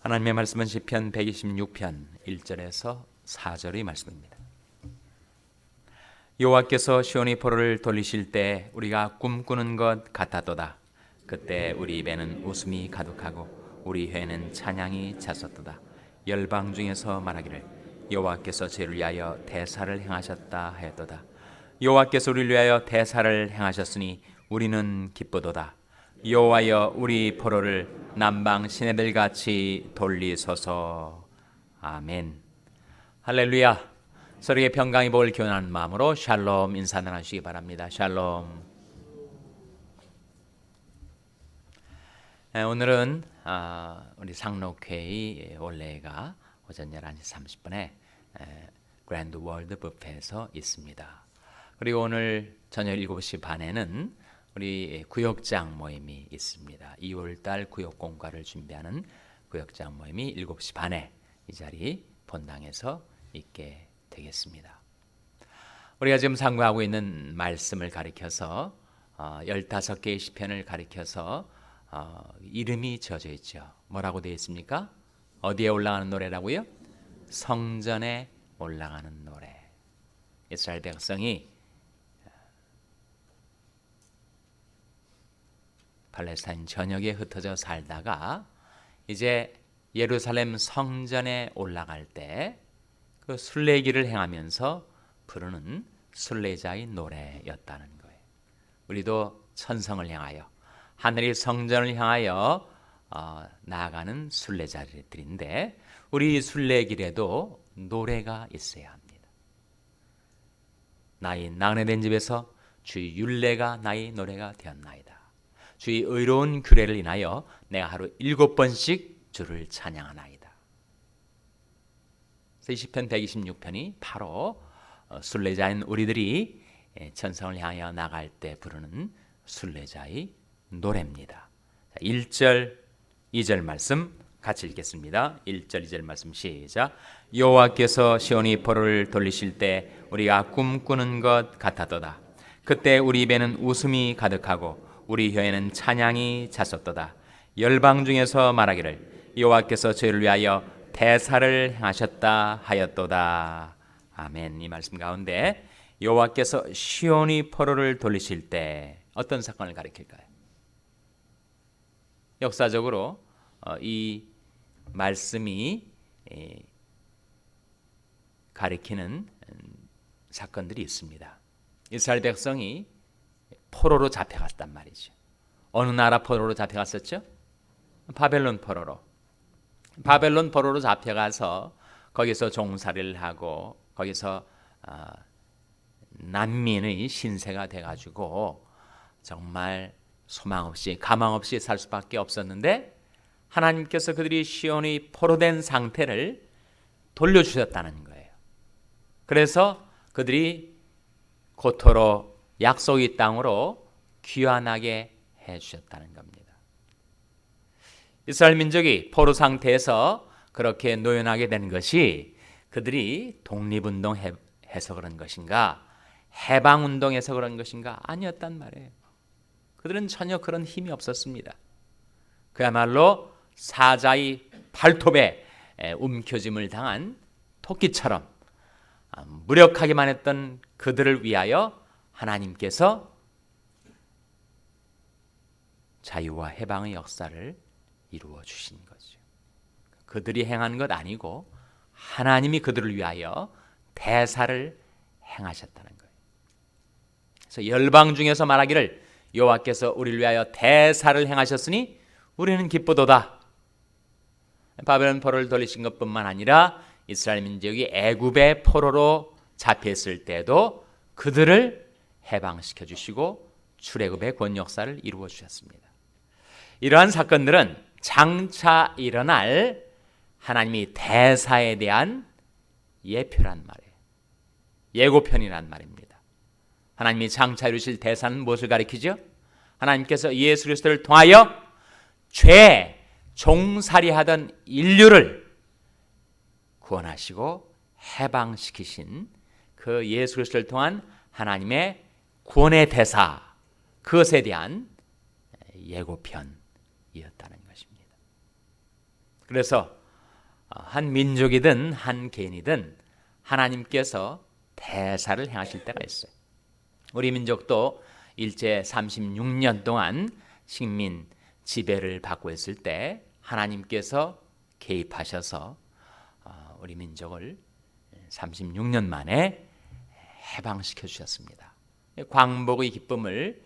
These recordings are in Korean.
하나님의 말씀은 시편 126편 1절에서 4절의 말씀입니다. 여호와께서 시온의 포로를 돌리실 때 우리가 꿈꾸는 것 같았도다. 그때 우리 입에는 웃음이 가득하고 우리 혀에는 찬양이 찼었도다. 열방 중에서 말하기를 여호와께서 저를 위하여 대사를 행하셨다 하였도다. 여호와께서 우리를 위하여 대사를 행하셨으니 우리는 기쁘도다. 여호와여 우리 포로를 남방 시내들 같이 돌리소서. 아멘. 할렐루야. 서로의 평강의 복을 기원하는 마음으로 샬롬 인사 나누시기 바랍니다. 샬롬. 오늘은 우리 상록회의 원래가 오전 11시 30분에 그랜드 월드 뷔페에서 있습니다. 그리고 오늘 저녁 7시 반에는 우리 구역장 모임이 있습니다. 2월달 구역 공과를 준비하는 구역장 모임이 7시 반에 이 자리 본당에서 있게 되겠습니다. 우리가 지금 상고하고 있는 말씀을 가리켜서 15개의 시편을 가리켜서 이름이 지어져 있죠. 뭐라고 되어 있습니까? 어디에 올라가는 노래라고요? 성전에 올라가는 노래. 이스라엘 백성이 팔레스타인 전역에 흩어져 살다가 이제 예루살렘 성전에 올라갈 때 그 순례길을 행하면서 부르는 순례자의 노래였다는 거예요. 우리도 천성을 향하여 하늘의 성전을 향하여 나아가는 순례자들인데 우리 순례길에도 노래가 있어야 합니다. 나의 나그네된 집에서 주의 율례가 나의 노래가 되었나이다. 주의 의로운 규례를 인하여 내가 하루 7번씩 주를 찬양하나이다. 시편 126편이 바로 순례자인 우리들이 천성을 향하여 나갈 때 부르는 순례자의 노래입니다. 1절, 2절 말씀 같이 읽겠습니다. 1절, 2절 말씀 시작. 여호와께서 시온의 포로를 돌리실 때 우리가 꿈꾸는 것 같았도다. 그때 우리 입에는 웃음이 가득하고 우리 혀에는 찬양이 찼었도다. 열방 중에서 말하기를 여호와께서 저희를 위하여 대사를 행하셨다 하였도다. 아멘. 이 말씀 가운데 여호와께서 시온의 포로를 돌리실 때 어떤 사건을 가리킬까요? 역사적으로 이 말씀이 가리키는 사건들이 있습니다. 이스라엘 백성이 포로로 잡혀갔단 말이죠. 어느 나라 포로로 잡혀갔었죠? 바벨론 포로로. 바벨론 포로로 잡혀가서 거기서 종살이를 하고 거기서 난민의 신세가 돼가지고 정말 소망 없이 가망 없이 살 수밖에 없었는데 하나님께서 그들이 시온의 포로된 상태를 돌려주셨다는 거예요. 그래서 그들이 고토로 약속의 땅으로 귀환하게 해주셨다는 겁니다. 이스라엘 민족이 포로 상태에서 그렇게 노연하게 된 것이 그들이 독립운동해서 그런 것인가 해방운동해서 그런 것인가 아니었단 말이에요. 그들은 전혀 그런 힘이 없었습니다. 그야말로 사자의 발톱에 움켜짐을 당한 토끼처럼 무력하기만 했던 그들을 위하여 하나님께서 자유와 해방의 역사를 이루어 주신 거죠. 그들이 행한 것 아니고 하나님이 그들을 위하여 대사를 행하셨다는 거예요. 그래서 열방 중에서 말하기를 여호와께서 우리를 위하여 대사를 행하셨으니 우리는 기쁘도다. 바벨론 포로를 돌리신 것뿐만 아니라 이스라엘 민족이 애굽의 포로로 잡혔을 때도 그들을 해방시켜 주시고 출애굽의 권역사를 이루어 주셨습니다. 이러한 사건들은 장차 일어날 하나님이 대사에 대한 예표란 말이에요. 예고편이란 말입니다. 하나님이 장차 이루실 대사는 무엇을 가리키죠? 하나님께서 예수 그리스도를 통하여 죄 종살이하던 인류를 구원하시고 해방시키신 그 예수 그리스도를 통한 하나님의 구원의 대사, 그것에 대한 예고편이었다는 것입니다. 그래서 한 민족이든 한 개인이든 하나님께서 대사를 행하실 때가 있어요. 우리 민족도 일제 36년 동안 식민 지배를 받고 있을 때 하나님께서 개입하셔서 우리 민족을 36년 만에 해방시켜 주셨습니다. 광복의 기쁨을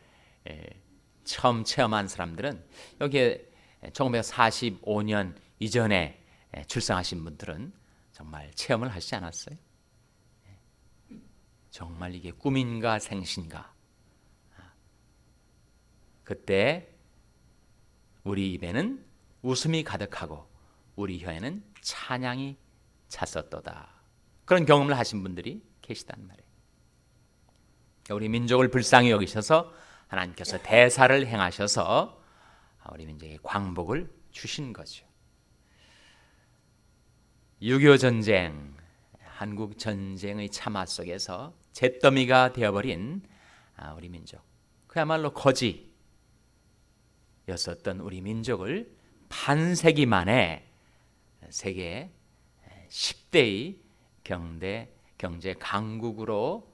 처음 체험한 사람들은, 여기에 1945년 이전에 출생하신 분들은 정말 체험을 하시지 않았어요? 정말 이게 꿈인가 생신가. 그때 우리 입에는 웃음이 가득하고 우리 혀에는 찬양이 찼었도다. 그런 경험을 하신 분들이 계시단 말이에요. 우리 민족을 불쌍히 여기셔서 하나님께서 대사를 행하셔서 우리 민족에 광복을 주신 거죠. 6.25 전쟁, 한국 전쟁의 참화 속에서 잿더미가 되어버린 우리 민족, 그야말로 거지였었던 우리 민족을 반세기 만에 세계 10대의 경제 강국으로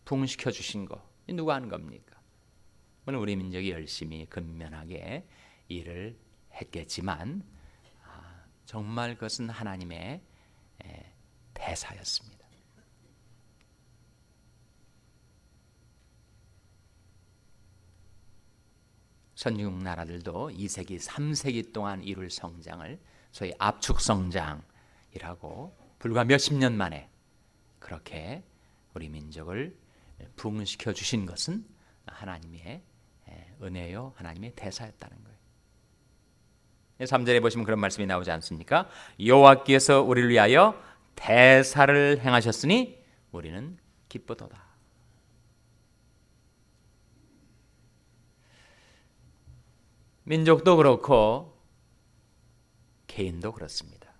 부흥시켜 주신 거, 누가 하는 겁니까? 물론 우리 민족이 열심히 근면하게 일을 했겠지만 정말 그것은 하나님의 대사였습니다. 선진국 나라들도 2세기, 3세기 동안 이룰 성장을 소위 압축성장이라고 불과 몇십 년 만에 그렇게 우리 민족을 부흥시켜 주신 것은 하나님의 은혜요, 하나님의 대사였다는 거예요. 3절에 보시면 그런 말씀이 나오지 않습니까? 여호와께서 우리를 위하여 대사를 행하셨으니 우리는 기쁘도다. 민족도 그렇고 개인도 그렇습니다.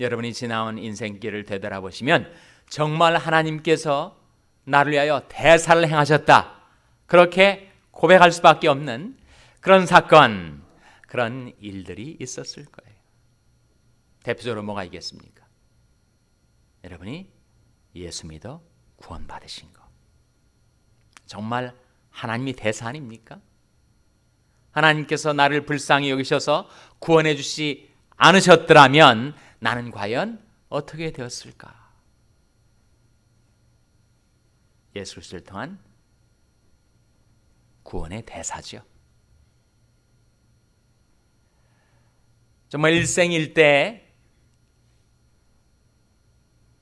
여러분이 지나온 인생길을 되돌아보시면 정말 하나님께서 나를 위하여 대사를 행하셨다, 그렇게 고백할 수밖에 없는 그런 사건, 그런 일들이 있었을 거예요. 대표적으로 뭐가 있겠습니까? 여러분이 예수 믿어 구원받으신 거, 정말 하나님이 대사 아닙니까? 하나님께서 나를 불쌍히 여기셔서 구원해 주시 않으셨더라면 나는 과연 어떻게 되었을까? 예수 그리스도를 통한 구원의 대사죠. 정말 일생일대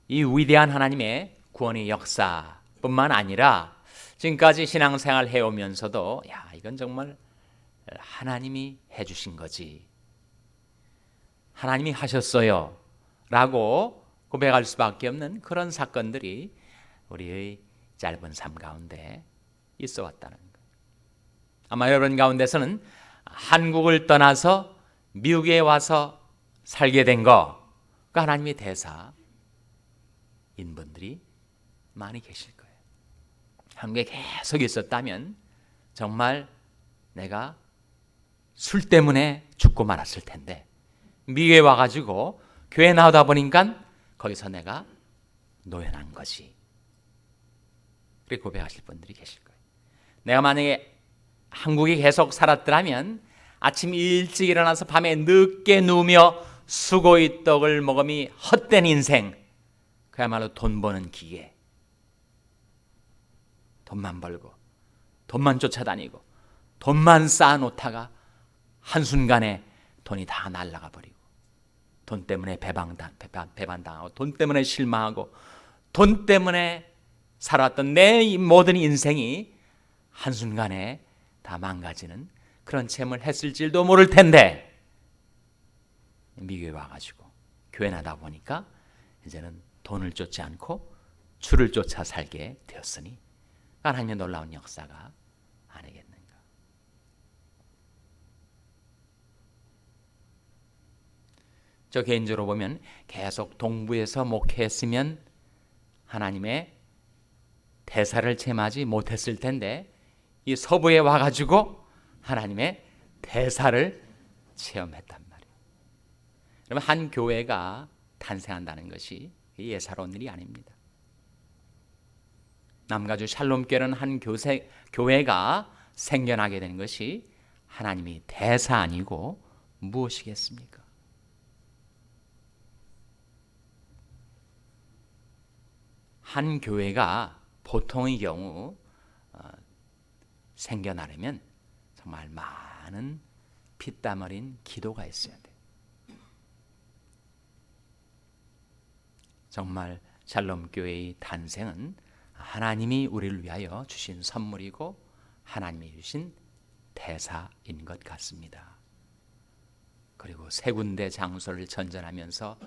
이 위대한 하나님의 구원의 역사뿐만 아니라 지금까지 신앙생활 해오면서도 이건 정말 하나님이 해주신 거지, 하나님이 하셨어요 라고 고백할 수밖에 없는 그런 사건들이 우리의 짧은 삶 가운데 있어 왔다는 거예요. 아마 여러분 가운데서는 한국을 떠나서 미국에 와서 살게 된 거, 그 하나님의 대사인 분들이 많이 계실 거예요. 한국에 계속 있었다면 정말 내가 술 때문에 죽고 말았을 텐데 미국에 와가지고 교회 나오다 보니까 거기서 내가 노연한 거지, 그렇게 고백하실 분들이 계실 거예요. 내가 만약에 한국에 계속 살았더라면 아침 일찍 일어나서 밤에 늦게 누우며 수고의 떡을 먹음이 헛된 인생, 그야말로 돈 버는 기계, 돈만 벌고 돈만 쫓아다니고 돈만 쌓아놓다가 한순간에 돈이 다 날아가 버리고 돈 때문에 배반당하고 돈 때문에 실망하고 돈 때문에 살아왔던 내 모든 인생이 한순간에 다 망가지는 그런 체험을 했을지도 모를 텐데 미국에 와가지고 교회 나다 보니까 이제는 돈을 쫓지 않고 주를 쫓아 살게 되었으니 하나님의 놀라운 역사가 아니겠는가. 저 개인적으로 보면 계속 동부에서 목회했으면 하나님의 대사를 체험하지 못했을 텐데 이 서부에 와가지고 하나님의 대사를 체험했단 말이에요. 여러분, 한 교회가 탄생한다는 것이 예사로운 일이 아닙니다. 남가주 샬롬교회는 한 교회가 생겨나게 되는 것이 하나님이 대사 아니고 무엇이겠습니까? 한 교회가 보통의 경우 생겨나려면 정말 많은 피땀 흘린 기도가 있어야 돼요. 정말 샬롬교회의 탄생은 하나님이 우리를 위하여 주신 선물이고 하나님이 주신 대사인 것 같습니다. 그리고 세 군데 장소를 전전하면서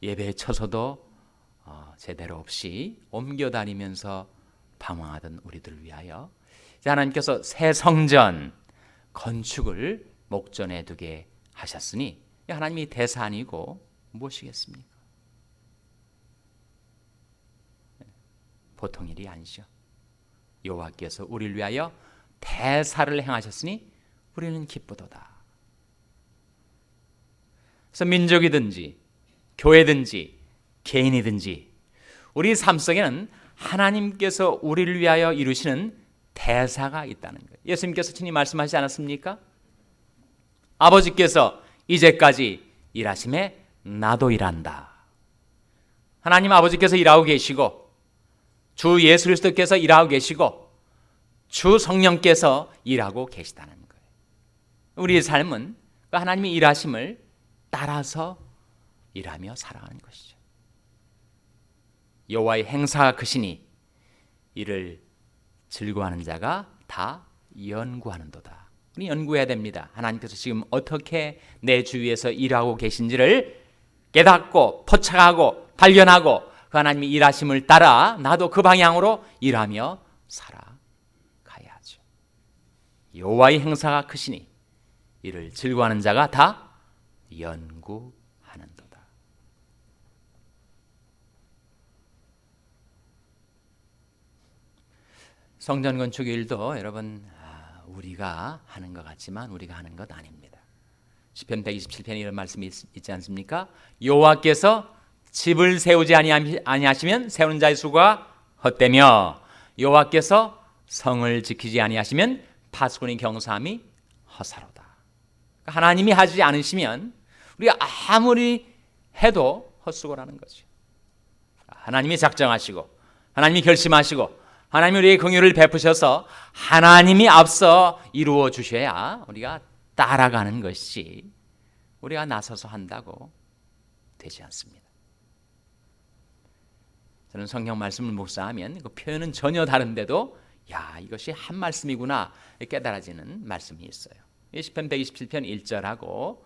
예배에 쳐서도 제대로 없이 옮겨 다니면서 방황하던 우리들을 위하여 하나님께서 새 성전 건축을 목전에 두게 하셨으니 하나님이 대사 아니고 무엇이겠습니까? 보통 일이 아니죠. 여호와께서 우리를 위하여 대사를 행하셨으니 우리는 기쁘도다. 그래서 민족이든지 교회든지 개인이든지 우리 삶 속에는 하나님께서 우리를 위하여 이루시는 대사가 있다는 거예요. 예수님께서 친히 말씀하시지 않았습니까? 아버지께서 이제까지 일하심에 나도 일한다. 하나님 아버지께서 일하고 계시고 주 예수 그리스도께서 일하고 계시고 주 성령께서 일하고 계시다는 거예요. 우리의 삶은 하나님의 일하심을 따라서 일하며 살아가는 것이죠. 여호와의 행사가 크시니 이를 즐거워하는 자가 다 연구하는도다. 우리 연구해야 됩니다. 하나님께서 지금 어떻게 내 주위에서 일하고 계신지를 깨닫고 포착하고 발견하고 그 하나님의 일하심을 따라 나도 그 방향으로 일하며 살아가야죠. 여호와의 행사가 크시니 이를 즐거워하는 자가 다 연구하는도다. 성전 건축 일도 여러분 우리가 하는 것 같지만 우리가 하는 것 아닙니다. 시편 127편에 이런 말씀이 있지 않습니까? 여호와께서 집을 세우지 아니하시면 세우는 자의 수가 헛되며 여호와께서 성을 지키지 아니하시면 파수꾼의 경사함이 허사로다. 하나님이 하지 않으시면 우리가 아무리 해도 헛수고라는 거죠. 하나님이 작정하시고 하나님이 결심하시고 하나님이 우리의 긍휼을 베푸셔서 하나님이 앞서 이루어 주셔야 우리가 따라가는 것이 우리가 나서서 한다고 되지 않습니다. 저는 성경 말씀을 묵상하면 그 표현은 전혀 다른데도 이것이 한 말씀이구나 깨달아지는 말씀이 있어요. 시편 127편 1절하고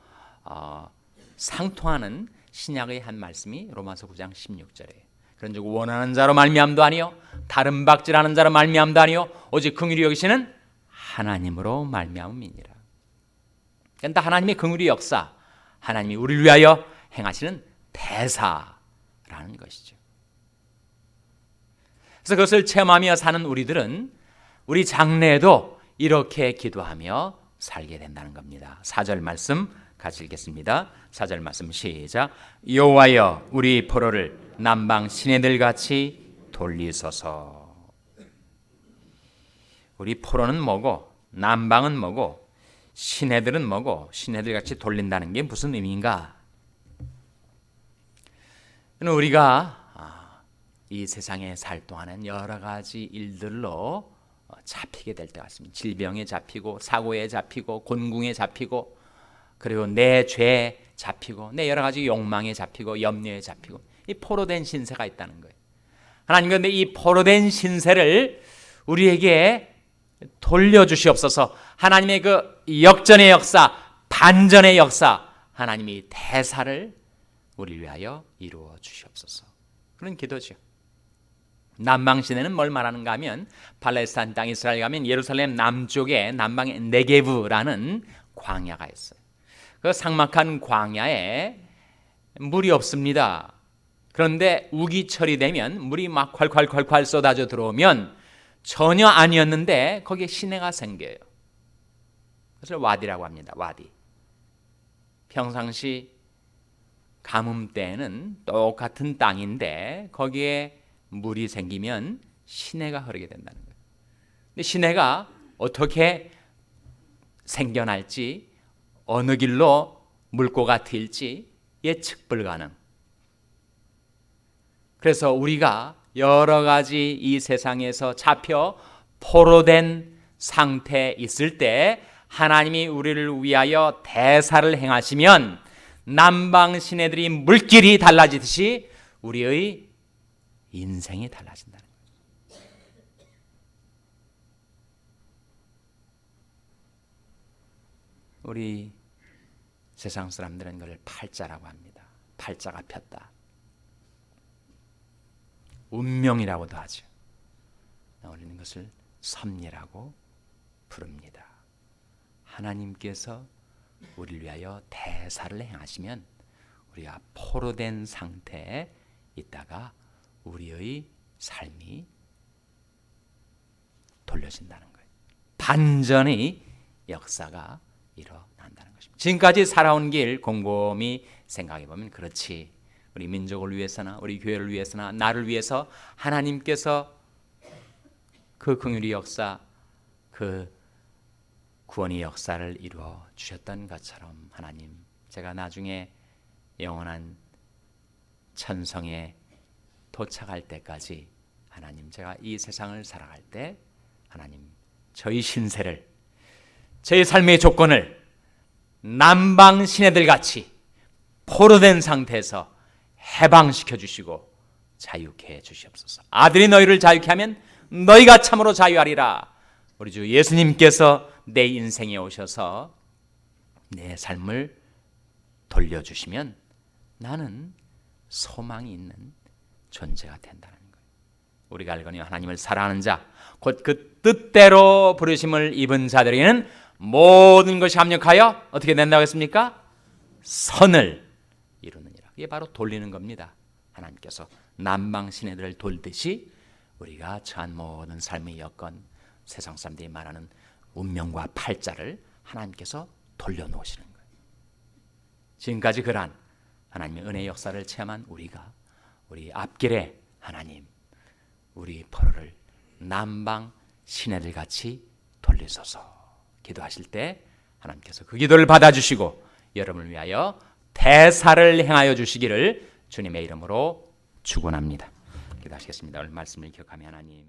상통하는 신약의 한 말씀이 로마서 9장 16절이에요. 그런즉 원하는 자로 말미암도 아니요 다른 박질하는 자로 말미암도 아니요 오직 긍휼히 여기시는 하나님으로 말미암음이니라. 그러니까 하나님의 긍휼의 역사, 하나님이 우리를 위하여 행하시는 대사라는 것이죠. 그래서 그것을 체험하며 사는 우리들은 우리 장래에도 이렇게 기도하며 살게 된다는 겁니다. 4절 말씀 같이 읽겠습니다. 4절 말씀 시작. 여호와여 우리 포로를 남방 시내들같이 돌리소서. 우리 포로는 뭐고 남방은 뭐고 시내들은 뭐고 시내들같이 돌린다는 게 무슨 의미인가? 우리가 이 세상에 살 동안은 여러 가지 일들로 잡히게 될 때 같습니다. 질병에 잡히고 사고에 잡히고 곤궁에 잡히고 그리고 내 죄에 잡히고 내 여러 가지 욕망에 잡히고 염려에 잡히고 이 포로된 신세가 있다는 거예요. 하나님 그런데 이 포로된 신세를 우리에게 돌려주시옵소서. 하나님의 그 역전의 역사, 반전의 역사, 하나님이 대사를 우리를 위하여 이루어 주시옵소서. 그런 기도죠. 남방시내는 뭘 말하는가 하면 팔레스타인 땅 이스라엘 가면 예루살렘 남쪽에 남방에 네게브라는 광야가 있어요. 그 삭막한 광야에 물이 없습니다. 그런데 우기철이 되면 물이 막 콸콸콸콸 쏟아져 들어오면 전혀 아니었는데 거기에 시내가 생겨요. 그래서 와디라고 합니다. 와디. 평상시 가뭄 때에는 똑같은 땅인데 거기에 물이 생기면 시내가 흐르게 된다는 거예요. 근데 시내가 어떻게 생겨날지, 어느 길로 물고가 튈지 예측 불가능. 그래서 우리가 여러 가지 이 세상에서 잡혀 포로된 상태에 있을 때 하나님이 우리를 위하여 대사를 행하시면 남방 시내들이 물길이 달라지듯이 우리의 인생이 달라진다는 거예요. 우리 세상 사람들은 그걸 팔자라고 합니다. 팔자가 폈다. 운명이라고도 하죠. 우리는 것을 섭리라고 부릅니다. 하나님께서 우리를 위하여 대사를 행하시면 우리가 포로된 상태에 있다가 우리의 삶이 돌려진다는 거예요. 반전의 역사가 일어난다는 것입니다. 지금까지 살아온 길 곰곰이 생각해 보면 그렇지. 우리 민족을 위해서나 우리 교회를 위해서나 나를 위해서 하나님께서 그 긍휼의 역사, 그 구원의 역사를 이루어 주셨던 것처럼 하나님, 제가 나중에 영원한 천성에 도착할 때까지 하나님, 제가 이 세상을 살아갈 때 하나님, 저희 신세를, 저희 삶의 조건을 남방 시내들 같이 포로된 상태에서 해방시켜 주시고 자유케 해 주시옵소서. 아들이 너희를 자유케 하면 너희가 참으로 자유하리라. 우리 주 예수님께서 내 인생에 오셔서 내 삶을 돌려주시면 나는 소망이 있는 존재가 된다는 거예요. 우리가 알거니 하나님을 사랑하는 자, 곧 그 뜻대로 부르심을 입은 자들에게는 모든 것이 합력하여 어떻게 된다고 했습니까? 선을 이루느니라. 이게 바로 돌리는 겁니다. 하나님께서 남방 시내들을 돌듯이 우리가 처한 모든 삶의 여건, 세상 사람들이 말하는 운명과 팔자를 하나님께서 돌려놓으시는 거예요. 지금까지 그러한 하나님의 은혜의 역사를 체험한 우리가 우리 앞길에 하나님, 우리 포로를 남방 시내들 같이 돌리소서. 기도하실 때 하나님께서 그 기도를 받아주시고 여러분을 위하여 대사를 행하여 주시기를 주님의 이름으로 축원합니다. 기도하시겠습니다. 오늘 말씀을 기억하며 하나님,